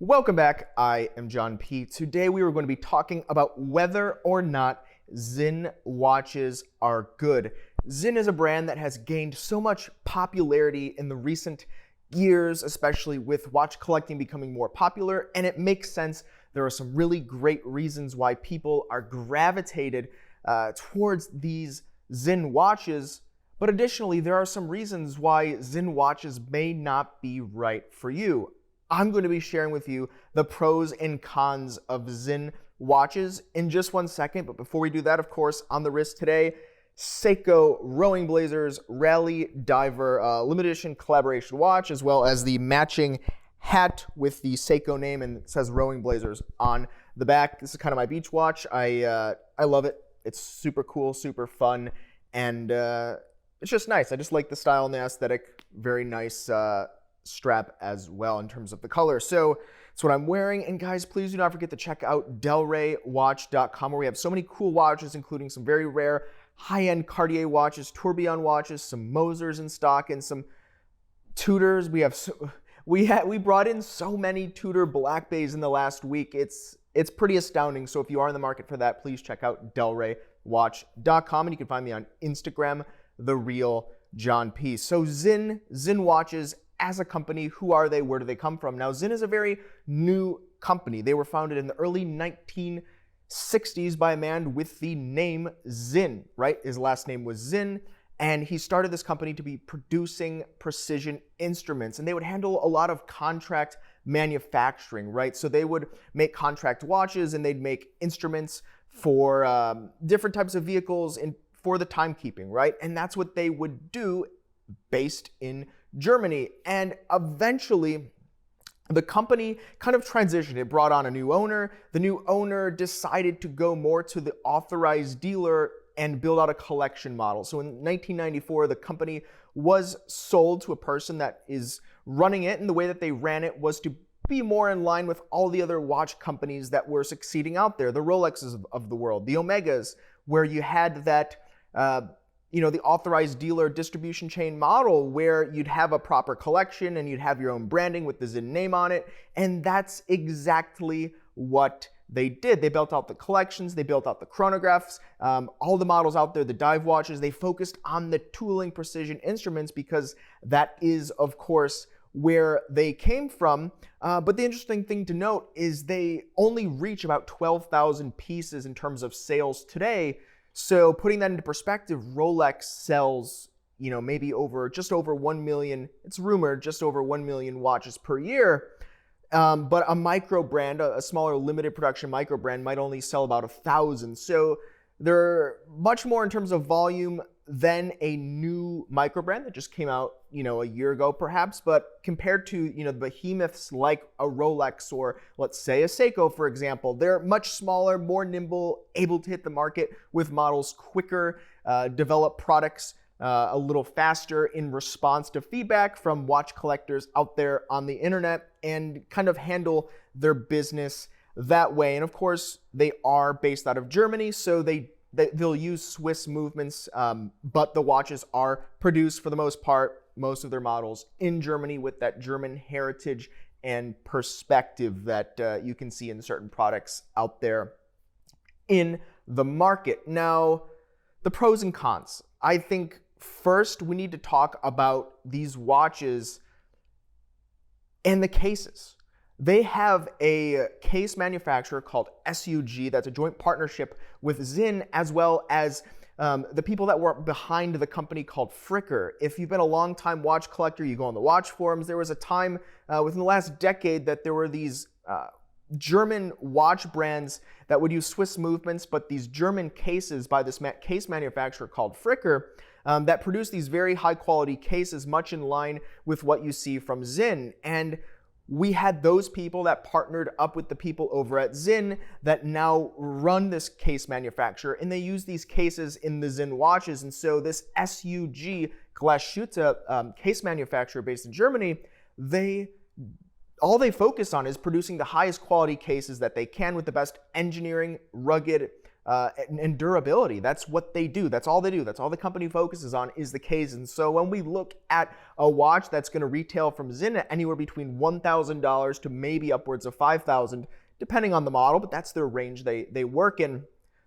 Welcome back. I am John P. Today we are going to be talking about whether or not Sinn watches are good. Sinn is a brand that has gained so much popularity in the recent years, especially with watch collecting becoming more popular, and it makes sense. There are some really great reasons why people are gravitated towards these Sinn watches, but additionally, there are some reasons why Sinn watches may not be right for you. I'm going to be sharing with you the pros and cons of Sinn watches in just 1 second. But before we do that, of course, on the wrist today, Seiko Rowing Blazers Rally Diver limited edition collaboration watch, as well as the matching hat with the Seiko name, and it says Rowing Blazers on the back. This is kind of my beach watch. I love it. It's super cool, super fun, and it's just nice. I just like the style and the aesthetic. Very nice strap as well in terms of the color. So it's what I'm wearing. And guys, please do not forget to check out delraywatch.com, where we have so many cool watches, including some very rare high-end Cartier watches, Tourbillon watches, some Mosers in stock, and some Tudors. We brought in so many Tudor Black Bays in the last week. It's pretty astounding. So if you are in the market for that, please check out delraywatch.com, and you can find me on Instagram, The Real John P. So Sinn watches as a company, who are they? Where do they come from? Now, Sinn is a very new company. They were founded in the early 1960s by a man with the name Sinn, right? His last name was Sinn, and he started this company to be producing precision instruments, and they would handle a lot of contract manufacturing, right? So they would make contract watches, and they'd make instruments for different types of vehicles and for the timekeeping, right? And that's what they would do based in Germany. And eventually the company kind of transitioned. It brought on a new owner. The new owner decided to go more to the authorized dealer and build out a collection model. So in 1994, the company was sold to a person that is running it, and the way that they ran it was to be more in line with all the other watch companies that were succeeding out there, the Rolexes of the world, the Omegas, where you had that the authorized dealer distribution chain model where you'd have a proper collection and you'd have your own branding with the Sinn name on it. And that's exactly what they did. They built out the collections, they built out the chronographs, all the models out there, the dive watches. They focused on the tooling precision instruments because that is, of course, where they came from. But the interesting thing to note is they only reach about 12,000 pieces in terms of sales today. So putting that into perspective, Rolex sells, maybe just over 1 million, it's rumored, just over 1 million watches per year. But a micro brand, a smaller limited production micro brand might only sell about 1,000. So they're much more in terms of volume than a new micro brand that just came out, a year ago perhaps. But compared to, behemoths like a Rolex or let's say a Seiko, for example, they're much smaller, more nimble, able to hit the market with models quicker, develop products a little faster in response to feedback from watch collectors out there on the internet, and kind of handle their business that way. And of course, they are based out of Germany, so they'll use Swiss movements, but the watches are produced for the most part, most of their models in Germany, with that German heritage and perspective that you can see in certain products out there in the market. Now, the pros and cons. I think first we need to talk about these watches and the cases. They have a case manufacturer called SUG that's a joint partnership with Sinn, as well as the people that were behind the company called Fricker. If you've been a long-time watch collector, you go on the watch forums. There was a time within the last decade that there were these German watch brands that would use Swiss movements, but these German cases by this case manufacturer called Fricker that produce these very high-quality cases, much in line with what you see from Sinn. And we had those people that partnered up with the people over at Sinn that now run this case manufacturer, and they use these cases in the Sinn watches. And so this SUG Glashütte case manufacturer based in Germany, all they focus on is producing the highest quality cases that they can with the best engineering, rugged and durability. That's what they do. That's all they do. That's all the company focuses on is the case. And so when we look at a watch that's going to retail from Sinn at anywhere between $1,000 to maybe upwards of $5,000, depending on the model, but that's their range they work in.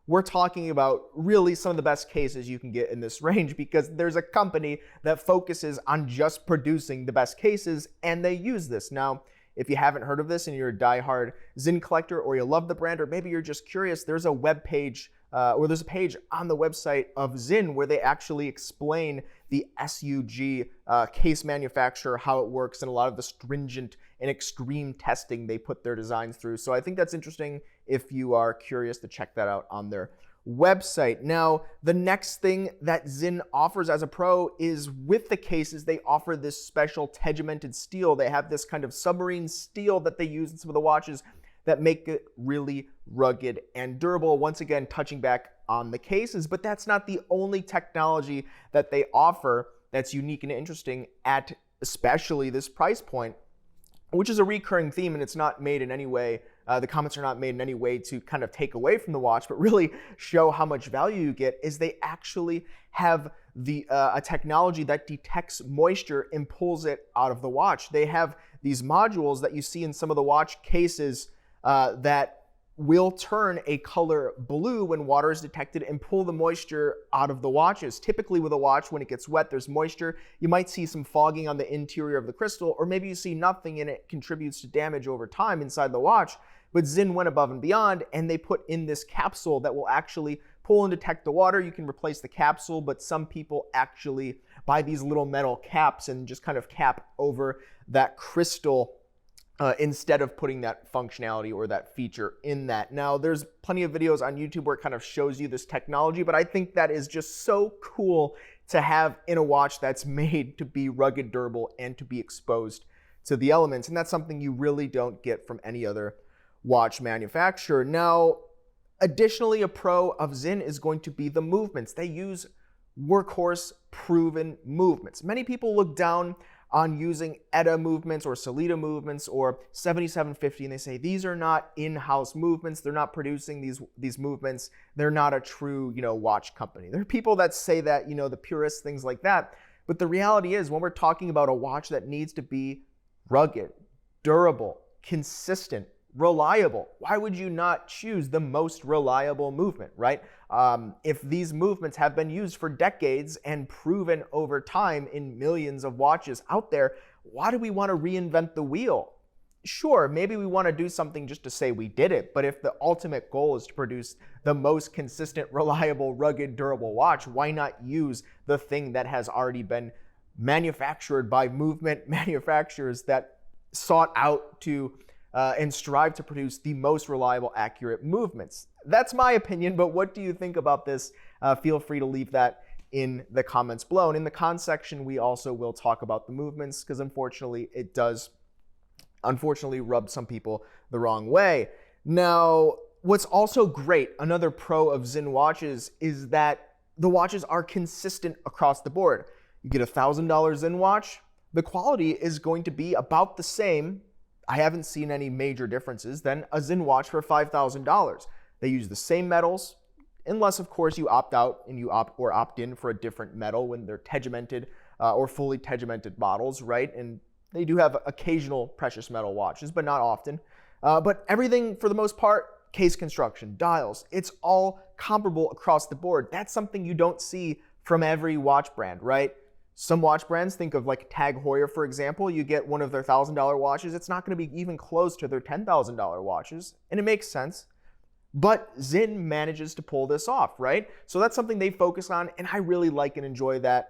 We're talking about really some of the best cases you can get in this range because there's a company that focuses on just producing the best cases, and they use this. Now, if you haven't heard of this and you're a diehard Sinn collector, or you love the brand, or maybe you're just curious, there's a web page or there's a page on the website of Sinn where they actually explain the SUG case manufacturer, how it works, and a lot of the stringent and extreme testing they put their designs through. So I think that's interesting if you are curious to check that out on their website. Now, the next thing that Sinn offers as a pro is with the cases, they offer this special tegimented steel. They have this kind of submarine steel that they use in some of the watches that make it really rugged and durable. Once again, touching back on the cases, but that's not the only technology that they offer that's unique and interesting at especially this price point, which is a recurring theme, and it's not made in any way, the comments are not made in any way to kind of take away from the watch, but really show how much value you get, is they actually have a technology that detects moisture and pulls it out of the watch. They have these modules that you see in some of the watch cases that will turn a color blue when water is detected and pull the moisture out of the watches. Typically with a watch, when it gets wet, there's moisture. You might see some fogging on the interior of the crystal, or maybe you see nothing and it contributes to damage over time inside the watch. But Sinn went above and beyond, and they put in this capsule that will actually pull and detect the water. You can replace the capsule, but some people actually buy these little metal caps and just kind of cap over that crystal instead of putting that functionality or that feature in that. Now, there's plenty of videos on YouTube where it kind of shows you this technology, but I think that is just so cool to have in a watch that's made to be rugged, durable, and to be exposed to the elements. And that's something you really don't get from any other watch manufacturer. Now, additionally, a pro of Sinn is going to be the movements. They use workhorse proven movements. Many people look down on using ETA movements or Solita movements or 7750, and they say these are not in-house movements. They're not producing these movements. They're not a true, watch company. There are people that say that, the purists, things like that. But the reality is, when we're talking about a watch that needs to be rugged, durable, consistent, reliable, why would you not choose the most reliable movement, right? If these movements have been used for decades and proven over time in millions of watches out there, why do we want to reinvent the wheel? Sure, maybe we want to do something just to say we did it, but if the ultimate goal is to produce the most consistent, reliable, rugged, durable watch, why not use the thing that has already been manufactured by movement manufacturers that sought out to and strive to produce the most reliable, accurate movements? That's my opinion, but what do you think about this? Feel free to leave that in the comments below. And in the con section, we also will talk about the movements, because unfortunately, it does rub some people the wrong way. Now, what's also great, another pro of Sinn watches, is that the watches are consistent across the board. You get a $1,000 Sinn watch, the quality is going to be about the same. I haven't seen any major differences than a Sinn watch for $5,000. They use the same metals, unless of course you opt out and you opt in for a different metal when they're tegimented or fully tegimented models, right? And they do have occasional precious metal watches, but not often. But everything, for the most part, case construction, dials, it's all comparable across the board. That's something you don't see from every watch brand, right? Some watch brands, think of like Tag Heuer, for example, you get one of their $1,000 watches, it's not going to be even close to their $10,000 watches, and it makes sense. But Sinn manages to pull this off, right? So that's something they focus on, and I really like and enjoy that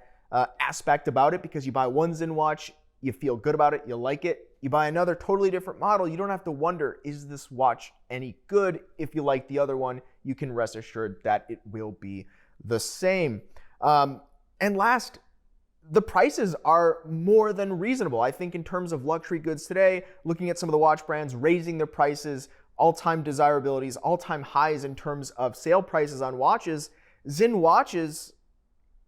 aspect about it, because you buy one Sinn watch, you feel good about it, you like it. You buy another totally different model, you don't have to wonder, is this watch any good? If you like the other one, you can rest assured that it will be the same. And last, the prices are more than reasonable. I think in terms of luxury goods today, looking at some of the watch brands raising their prices, all-time desirabilities, all-time highs in terms of sale prices on watches, Sinn watches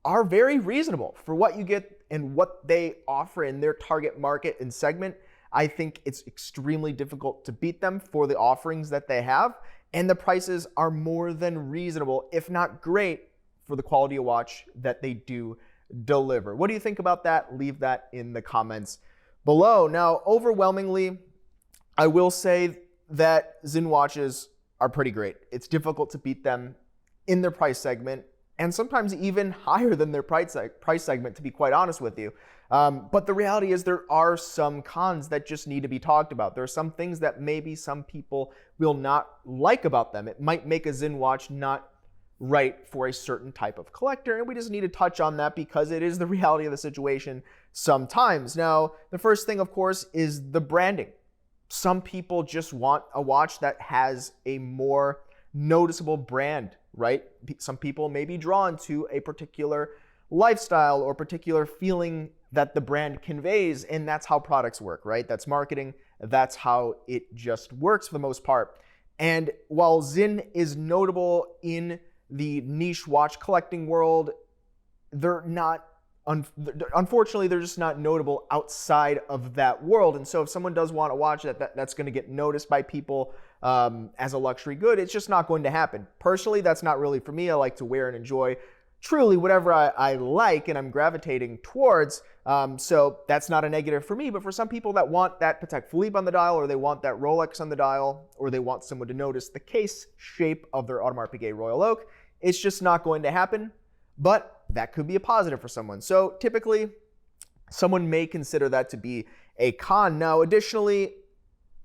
are very reasonable for what you get and what they offer in their target market and segment. I think it's extremely difficult to beat them for the offerings that they have. and the prices are more than reasonable, if not great, for the quality of watch that they do deliver. What do you think about that? Leave that in the comments below. Now, overwhelmingly, I will say that Sinn watches are pretty great. It's difficult to beat them in their price segment, and sometimes even higher than their price segment, to be quite honest with you. But the reality is there are some cons that just need to be talked about. There are some things that maybe some people will not like about them. It might make a Sinn watch not right for a certain type of collector, and we just need to touch on that because it is the reality of the situation sometimes. Now, the first thing, of course, is the branding. Some people just want a watch that has a more noticeable brand, right? Some people may be drawn to a particular lifestyle or particular feeling that the brand conveys, and that's how products work, right? That's marketing. That's how it just works for the most part. And while Sinn is notable in the niche watch collecting world, they're not, unfortunately, they're just not notable outside of that world. And so if someone does want a watch that's going to get noticed by people as a luxury good, it's just not going to happen. Personally, that's not really for me. I like to wear and enjoy truly whatever I like and I'm gravitating towards. So that's not a negative for me. But for some people that want that Patek Philippe on the dial, or they want that Rolex on the dial, or they want someone to notice the case shape of their Audemars Piguet Royal Oak, it's just not going to happen. But that could be a positive for someone. So typically, someone may consider that to be a con. Now, additionally,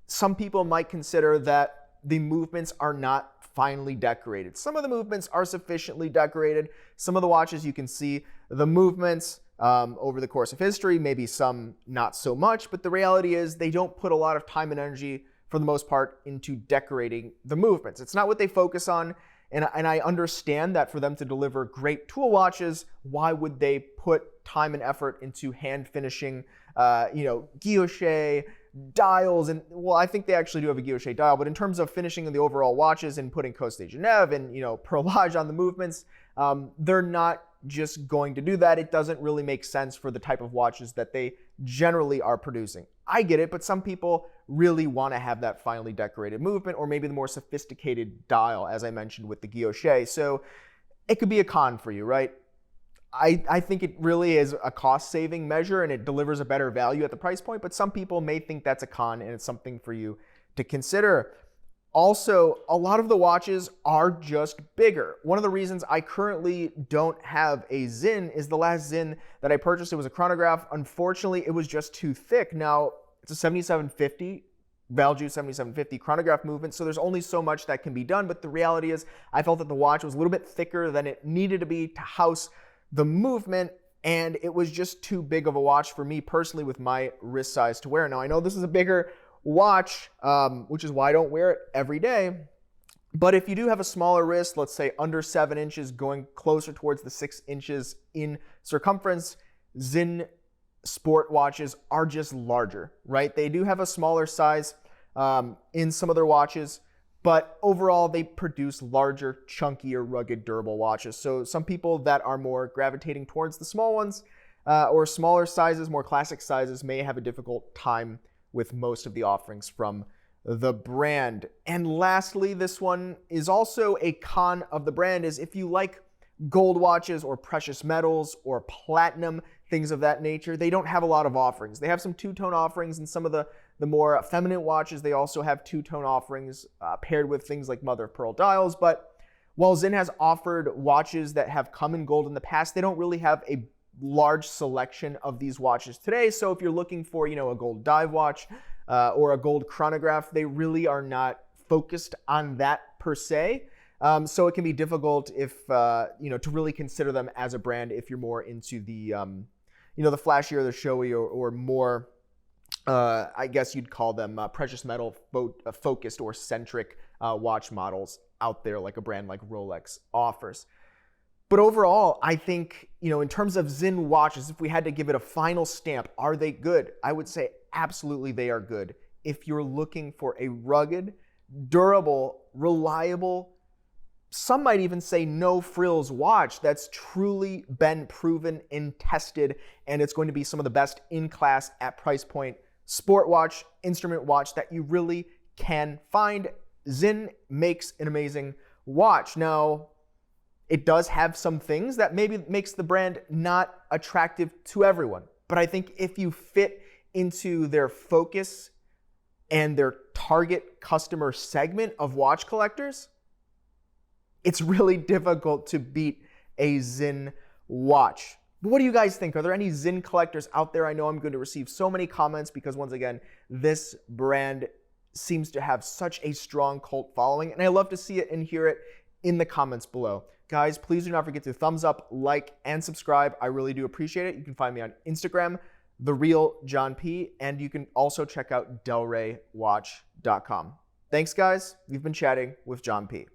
some people might consider that the movements are not finely decorated. Some of the movements are sufficiently decorated. Some of the watches, you can see the movements over the course of history, maybe some not so much, but the reality is they don't put a lot of time and energy, for the most part, into decorating the movements. It's not what they focus on. And I understand that for them to deliver great tool watches, why would they put time and effort into hand finishing, guilloche, dials, and well, I think they actually do have a guilloche dial, but in terms of finishing the overall watches and putting Coste de Genève and, perlage on the movements, they're not just going to do that. It doesn't really make sense for the type of watches that they generally are producing. I get it, but some people really want to have that finely decorated movement, or maybe the more sophisticated dial, as I mentioned with the guilloche. So it could be a con for you, right? I think it really is a cost-saving measure and it delivers a better value at the price point, but some people may think that's a con and it's something for you to consider. Also, a lot of the watches are just bigger. One of the reasons I currently don't have a Sinn is the last Sinn that I purchased, it was a chronograph. Unfortunately, it was just too thick. Now, it's a 7750, Valjoux 7750 chronograph movement, so there's only so much that can be done, but the reality is I felt that the watch was a little bit thicker than it needed to be to house the movement, and it was just too big of a watch for me personally with my wrist size to wear. Now, I know this is a bigger watch, which is why I don't wear it every day, but if you do have a smaller wrist, let's say under 7 inches, going closer towards the 6 inches in circumference, Sinn sport watches are just larger, right? They do have a smaller size in some of their watches, but overall, they produce larger, chunkier, rugged, durable watches. So some people that are more gravitating towards the small ones or smaller sizes, more classic sizes, may have a difficult time with most of the offerings from the brand. And lastly, this one is also a con of the brand, is if you like gold watches or precious metals or platinum, things of that nature, they don't have a lot of offerings. They have some two-tone offerings in some of the more feminine watches. They also have two-tone offerings paired with things like mother of pearl dials. But while Sinn has offered watches that have come in gold in the past, they don't really have a large selection of these watches today. So if you're looking for, a gold dive watch or a gold chronograph, they really are not focused on that per se. So it can be difficult if, to really consider them as a brand if you're more into the, the flashier, the showy, or more, I guess you'd call them precious metal focused or centric watch models out there, like a brand like Rolex offers. But overall, I think, in terms of Sinn watches, if we had to give it a final stamp, are they good? I would say absolutely they are good. If you're looking for a rugged, durable, reliable, some might even say no frills watch that's truly been proven and tested, and it's going to be some of the best in class at price point sport watch, instrument watch that you really can find. Sinn makes an amazing watch. Now, it does have some things that maybe makes the brand not attractive to everyone. But I think if you fit into their focus and their target customer segment of watch collectors, it's really difficult to beat a Sinn watch. But what do you guys think? Are there any Sinn collectors out there? I know I'm going to receive so many comments because, once again, this brand seems to have such a strong cult following, and I love to see it and hear it in the comments below. Guys, please do not forget to thumbs up, like, and subscribe. I really do appreciate it. You can find me on Instagram, TheRealJohnP, and you can also check out DelReyWatch.com. Thanks, guys. We've been chatting with John P.